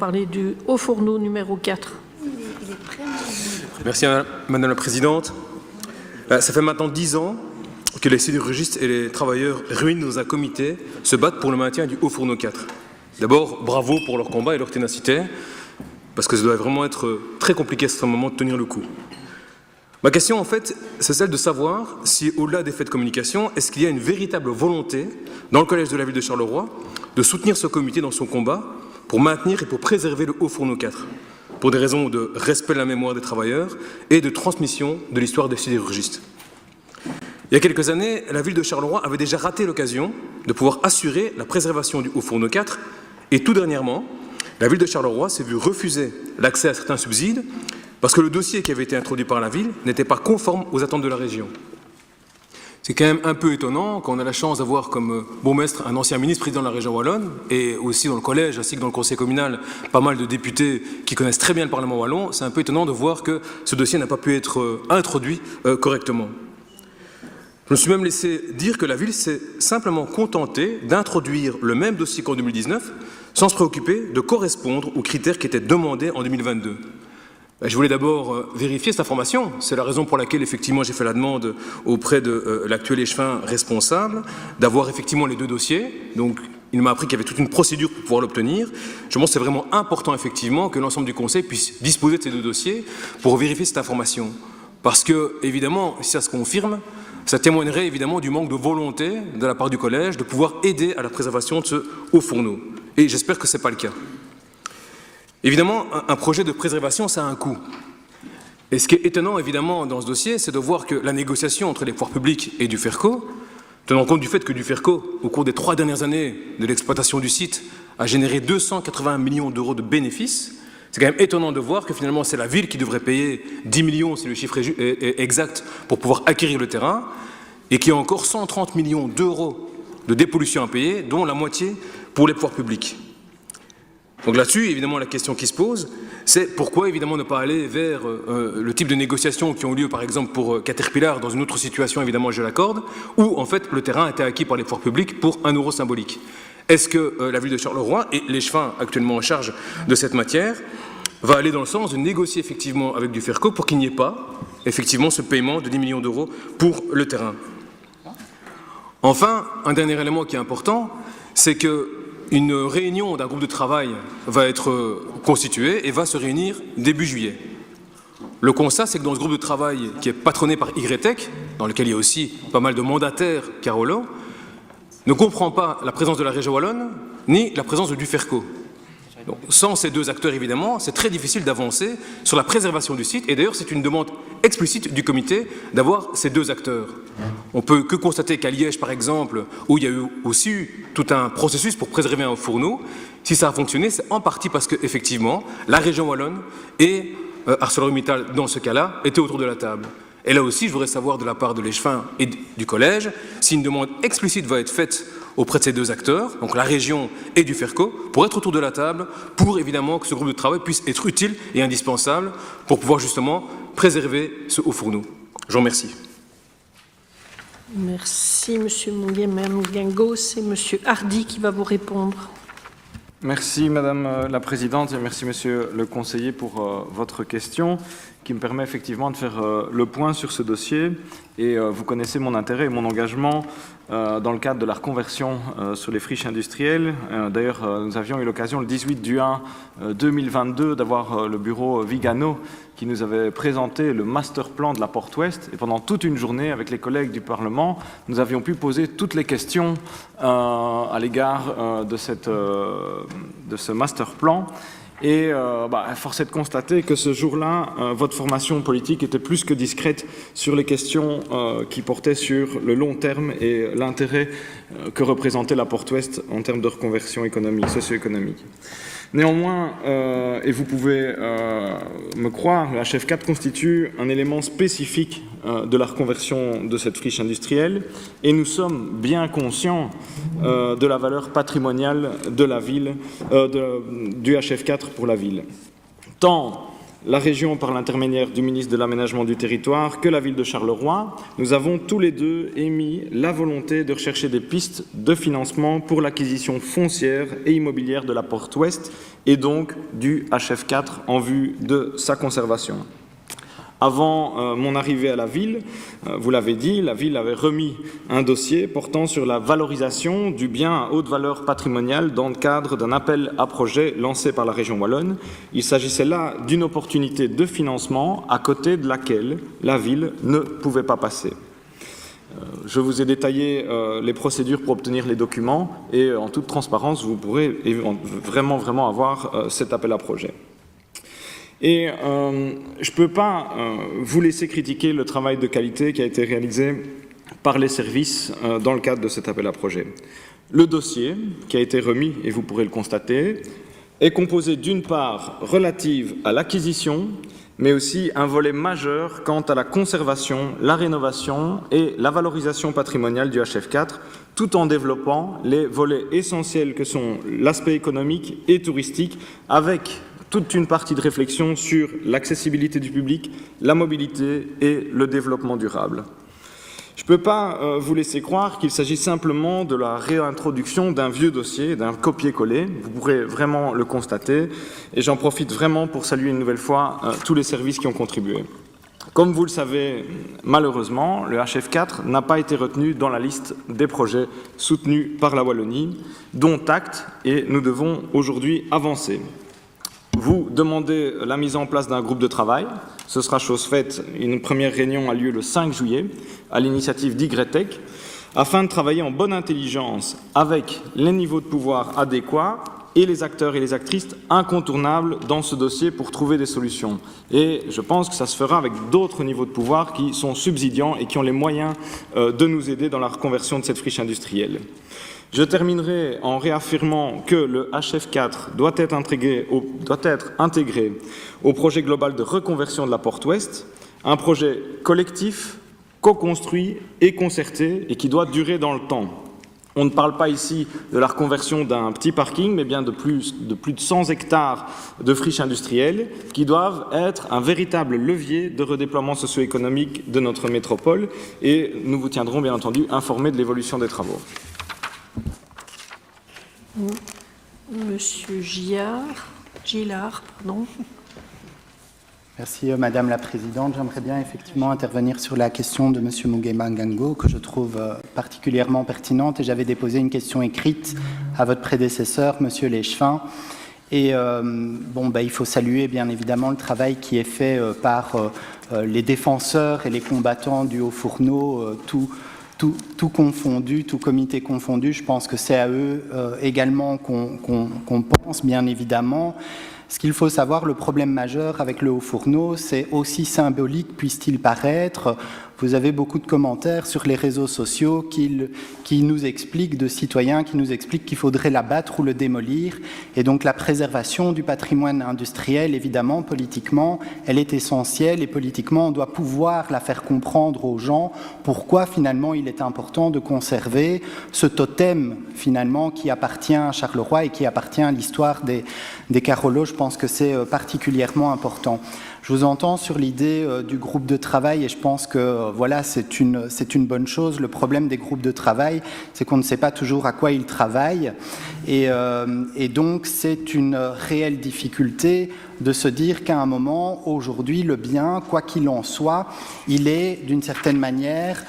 parler du Haut-Fourneau numéro 4. Merci Madame la Présidente. Ça fait maintenant 10 ans que les sidérurgistes et les travailleurs réunis dans un comité se battent pour le maintien du Haut-Fourneau 4. D'abord, bravo pour leur combat et leur ténacité, parce que ça doit vraiment être très compliqué à ce moment de tenir le coup. Ma question, en fait, c'est celle de savoir si, au-delà des faits de communication, est-ce qu'il y a une véritable volonté, dans le Collège de la Ville de Charleroi, de soutenir ce comité dans son combat pour maintenir et pour préserver le Haut-Fourneau 4, pour des raisons de respect de la mémoire des travailleurs et de transmission de l'histoire des sidérurgistes. Il y a quelques années, la Ville de Charleroi avait déjà raté l'occasion de pouvoir assurer la préservation du Haut-Fourneau 4, et tout dernièrement, la Ville de Charleroi s'est vue refuser l'accès à certains subsides parce que le dossier qui avait été introduit par la Ville n'était pas conforme aux attentes de la région. C'est quand même un peu étonnant quand on a la chance d'avoir comme bourgmestre un ancien ministre président de la région wallonne et aussi dans le collège ainsi que dans le conseil communal pas mal de députés qui connaissent très bien le Parlement wallon. C'est un peu étonnant de voir que ce dossier n'a pas pu être introduit correctement. Je me suis même laissé dire que la Ville s'est simplement contentée d'introduire le même dossier qu'en 2019 sans se préoccuper de correspondre aux critères qui étaient demandés en 2022. Je voulais d'abord vérifier cette information. C'est la raison pour laquelle, effectivement, j'ai fait la demande auprès de l'actuel échevin responsable d'avoir effectivement les deux dossiers. Donc, il m'a appris qu'il y avait toute une procédure pour pouvoir l'obtenir. Je pense que c'est vraiment important, effectivement, que l'ensemble du Conseil puisse disposer de ces deux dossiers pour vérifier cette information. Parce que, évidemment, si ça se confirme, ça témoignerait évidemment du manque de volonté de la part du Collège de pouvoir aider à la préservation de ce Haut-Fourneau. Et j'espère que ce n'est pas le cas. Évidemment, un projet de préservation, ça a un coût. Et ce qui est étonnant, évidemment, dans ce dossier, c'est de voir que la négociation entre les pouvoirs publics et du FERCO, tenant compte du fait que du FERCO, au cours des 3 dernières années de l'exploitation du site, a généré 280 millions d'euros de bénéfices, c'est quand même étonnant de voir que finalement c'est la ville qui devrait payer 10 millions, si le chiffre est exact, pour pouvoir acquérir le terrain, et qui a encore 130 millions d'euros de dépollution à payer, dont la moitié pour les pouvoirs publics. Donc là-dessus, évidemment, la question qui se pose, c'est pourquoi, évidemment, ne pas aller vers le type de négociations qui ont lieu, par exemple, pour Caterpillar, dans une autre situation, évidemment, je l'accorde, où, en fait, le terrain a été acquis par les pouvoirs publics pour 1 euro symbolique. Est-ce que la Ville de Charleroi et l'échevin actuellement en charge de cette matière va aller dans le sens de négocier, effectivement, avec du FERCO pour qu'il n'y ait pas, effectivement, ce paiement de 10 millions d'euros pour le terrain? Enfin, un dernier élément qui est important, c'est que une réunion d'un groupe de travail va être constituée et va se réunir début juillet. Le constat, c'est que dans ce groupe de travail qui est patronné par YTech, dans lequel il y a aussi pas mal de mandataires Carolo, ne comprend pas la présence de la région wallonne ni la présence du FERCO. Donc, sans ces deux acteurs, évidemment, c'est très difficile d'avancer sur la préservation du site. Et d'ailleurs, c'est une demande explicite du comité d'avoir ces deux acteurs. On peut que constater qu'à Liège, par exemple, où il y a eu aussi tout un processus pour préserver un fourneau, si ça a fonctionné, c'est en partie parce que, effectivement, la région wallonne et ArcelorMittal, dans ce cas-là, étaient autour de la table. Et là aussi, je voudrais savoir de la part de l'échevin et du collège si une demande explicite va être faite auprès de ces deux acteurs, donc la région et du FERCO, pour être autour de la table, pour évidemment que ce groupe de travail puisse être utile et indispensable pour pouvoir justement préserver ce Haut-Fourneau. Je vous remercie. Merci, M. Mungengo. C'est M. Hardy qui va vous répondre. Merci, Madame la Présidente, et merci, Monsieur le Conseiller, pour votre question, qui me permet effectivement de faire le point sur ce dossier. Et vous connaissez mon intérêt et mon engagement dans le cadre de la reconversion sur les friches industrielles. D'ailleurs, nous avions eu l'occasion le 18 du 1 2022 d'avoir le bureau Vigano qui nous avait présenté le master plan de la Porte Ouest. Et pendant toute une journée, avec les collègues du Parlement, nous avions pu poser toutes les questions à l'égard de ce master plan. Et force est de constater que ce jour-là, votre formation politique était plus que discrète sur les questions qui portaient sur le long terme et l'intérêt que représentait la Porte Ouest en termes de reconversion socio-économique. Néanmoins, et vous pouvez me croire, la chef 4 constitue un élément spécifique de la reconversion de cette friche industrielle et nous sommes bien conscients de la valeur patrimoniale de la ville, du HF4 pour la ville. Tant la région par l'intermédiaire du ministre de l'Aménagement du Territoire que la ville de Charleroi, nous avons tous les deux émis la volonté de rechercher des pistes de financement pour l'acquisition foncière et immobilière de la Porte Ouest et donc du HF4 en vue de sa conservation. Avant mon arrivée à la ville, vous l'avez dit, la ville avait remis un dossier portant sur la valorisation du bien à haute valeur patrimoniale dans le cadre d'un appel à projet lancé par la région wallonne. Il s'agissait là d'une opportunité de financement à côté de laquelle la ville ne pouvait pas passer. Je vous ai détaillé les procédures pour obtenir les documents et en toute transparence, vous pourrez vraiment avoir cet appel à projet. Et je ne peux pas vous laisser critiquer le travail de qualité qui a été réalisé par les services dans le cadre de cet appel à projet. Le dossier qui a été remis, et vous pourrez le constater, est composé d'une part relative à l'acquisition, mais aussi un volet majeur quant à la conservation, la rénovation et la valorisation patrimoniale du HF4, tout en développant les volets essentiels que sont l'aspect économique et touristique, avec toute une partie de réflexion sur l'accessibilité du public, la mobilité et le développement durable. Je ne peux pas vous laisser croire qu'il s'agit simplement de la réintroduction d'un vieux dossier, d'un copier-coller. Vous pourrez vraiment le constater et j'en profite vraiment pour saluer une nouvelle fois tous les services qui ont contribué. Comme vous le savez, malheureusement, le HF4 n'a pas été retenu dans la liste des projets soutenus par la Wallonie, dont acte, et nous devons aujourd'hui avancer. Vous demandez la mise en place d'un groupe de travail. Ce sera chose faite. Une première réunion a lieu le 5 juillet à l'initiative d'YTech afin de travailler en bonne intelligence avec les niveaux de pouvoir adéquats et les acteurs et les actrices incontournables dans ce dossier pour trouver des solutions. Et je pense que ça se fera avec d'autres niveaux de pouvoir qui sont subsidiants et qui ont les moyens de nous aider dans la reconversion de cette friche industrielle. Je terminerai en réaffirmant que le HF4 doit être intégré au projet global de reconversion de la Porte Ouest, un projet collectif, co-construit et concerté et qui doit durer dans le temps. On ne parle pas ici de la reconversion d'un petit parking, mais bien de plus de 100 hectares de friches industrielles qui doivent être un véritable levier de redéploiement socio-économique de notre métropole et nous vous tiendrons bien entendu informés de l'évolution des travaux. Monsieur Gillard, pardon. Merci Madame la Présidente. J'aimerais bien effectivement intervenir sur la question de Monsieur Mugema Ngango que je trouve particulièrement pertinente et j'avais déposé une question écrite à votre prédécesseur, Monsieur Léchevin. Et il faut saluer bien évidemment le travail qui est fait par les défenseurs et les combattants du Haut-Fourneau, tout confondu, tout comité confondu. Je pense que c'est à eux également qu'on pense, bien évidemment. Ce qu'il faut savoir, le problème majeur avec le Haut-Fourneau, c'est aussi symbolique puisse-t-il paraître. Vous avez beaucoup de commentaires sur les réseaux sociaux qui nous expliquent, de citoyens qui nous expliquent qu'il faudrait l'abattre ou le démolir. Et donc la préservation du patrimoine industriel, évidemment, politiquement, elle est essentielle et politiquement, on doit pouvoir la faire comprendre aux gens pourquoi finalement il est important de conserver ce totem finalement qui appartient à Charleroi et qui appartient à l'histoire des Carollos. Je pense que c'est particulièrement important. Je vous entends sur l'idée du groupe de travail et je pense que voilà, c'est une bonne chose. Le problème des groupes de travail, c'est qu'on ne sait pas toujours à quoi ils travaillent et donc c'est une réelle difficulté de se dire qu'à un moment, aujourd'hui, le bien, quoi qu'il en soit, il est d'une certaine manière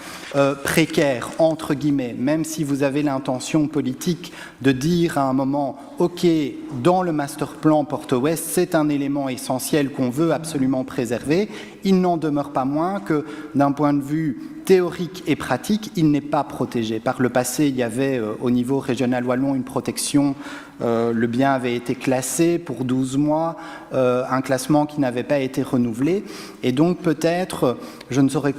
précaire, entre guillemets, même si vous avez l'intention politique de dire à un moment, OK, dans le master plan Porte-Ouest, c'est un élément essentiel qu'on veut absolument préserver, il n'en demeure pas moins que d'un point de vue théorique et pratique, il n'est pas protégé. Par le passé, il y avait au niveau régional wallon une protection, le bien avait été classé pour 12 mois, un classement qui n'avait pas été renouvelé, et donc peut-être, je ne saurais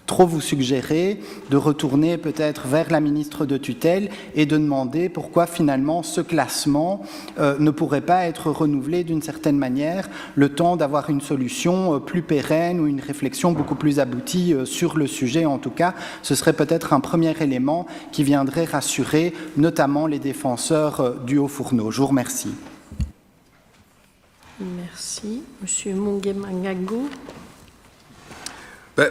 trop vous suggérer de retourner peut-être vers la ministre de tutelle et de demander pourquoi finalement ce classement ne pourrait pas être renouvelé d'une certaine manière, le temps d'avoir une solution plus pérenne ou une réflexion beaucoup plus aboutie sur le sujet. En tout cas, ce serait peut-être un premier élément qui viendrait rassurer notamment les défenseurs du Haut-Fourneau. Je vous remercie. Merci. Monsieur Mungemangango.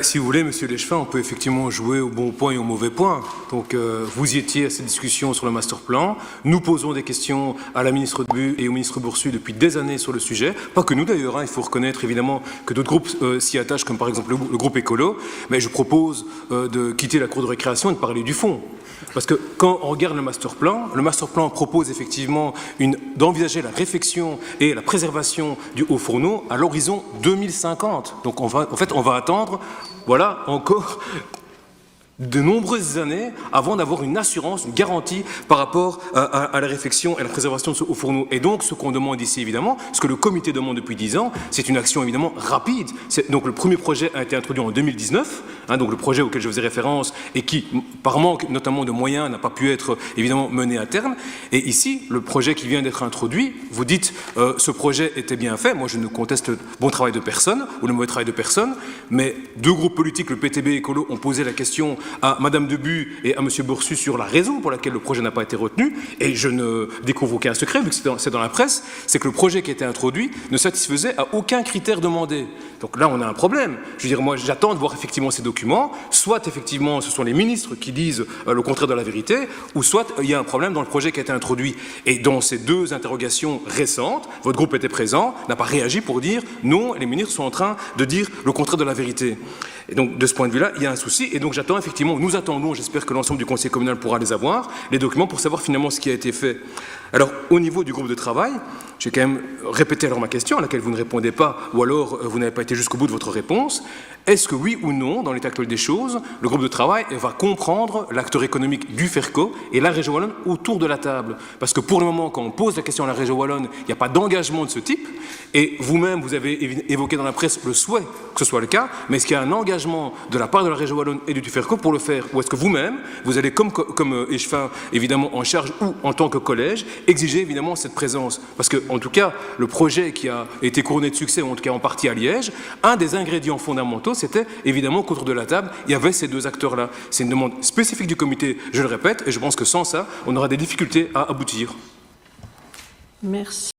Si vous voulez, Monsieur Léchevin, on peut effectivement jouer au bon point et au mauvais point. Donc, vous y étiez à cette discussion sur le master plan. Nous posons des questions à la ministre Bu et au ministre Boursu depuis des années sur le sujet. Pas que nous d'ailleurs, hein. Il faut reconnaître évidemment que d'autres groupes s'y attachent, comme par exemple le groupe écolo. Mais je propose de quitter la cour de récréation et de parler du fond. Parce que quand on regarde le master plan propose effectivement d'envisager la réfection et la préservation du Haut-Fourneau à l'horizon 2050. Donc, on va attendre, voilà, encore de nombreuses années avant d'avoir une assurance, une garantie par rapport à la réfection et à la préservation de ce Haut-Fourneau. Et donc, ce qu'on demande ici, évidemment, ce que le comité demande depuis 10 ans, c'est une action évidemment rapide. Donc, le premier projet a été introduit en 2019, hein, donc le projet auquel je faisais référence et qui, par manque notamment de moyens, n'a pas pu être évidemment mené à terme. Et ici, le projet qui vient d'être introduit, vous dites ce projet était bien fait. Moi, je ne conteste le bon travail de personne ou le mauvais travail de personne, mais deux groupes politiques, le PTB et Écolo, ont posé la question à Madame Debu et à Monsieur Boursu sur la raison pour laquelle le projet n'a pas été retenu, et je ne découvre aucun secret, vu que c'est dans la presse, c'est que le projet qui a été introduit ne satisfaisait à aucun critère demandé. Donc là, on a un problème. Je veux dire, moi, j'attends de voir effectivement ces documents, soit effectivement ce sont les ministres qui disent le contraire de la vérité, ou soit il y a un problème dans le projet qui a été introduit. Et dans ces deux interrogations récentes, votre groupe était présent, n'a pas réagi pour dire non, les ministres sont en train de dire le contraire de la vérité. Et donc, de ce point de vue-là, il y a un souci. Et donc, j'attends effectivement, nous attendons, j'espère que l'ensemble du conseil communal pourra les avoir, les documents pour savoir finalement ce qui a été fait. Alors, au niveau du groupe de travail, j'ai quand même répété alors ma question, à laquelle vous ne répondez pas, ou alors vous n'avez pas été jusqu'au bout de votre réponse. Est-ce que oui ou non, dans l'état actuel des choses, le groupe de travail va comprendre l'acteur économique du FERCO et la région wallonne autour de la table? Parce que pour le moment, quand on pose la question à la région wallonne, il n'y a pas d'engagement de ce type. Et vous-même, vous avez évoqué dans la presse le souhait que ce soit le cas, mais est-ce qu'il y a un engagement de la part de la région wallonne et du FERCO pour le faire? Ou est-ce que vous-même, vous allez, comme Échevin, évidemment, en charge ou en tant que collège, exiger évidemment cette présence? Parce que, en tout cas, le projet qui a été couronné de succès, ou en tout cas en partie à Liège, un des ingrédients fondamentaux, c'était évidemment qu'autour de la table, il y avait ces deux acteurs-là. C'est une demande spécifique du comité, je le répète, et je pense que sans ça, on aura des difficultés à aboutir. Merci.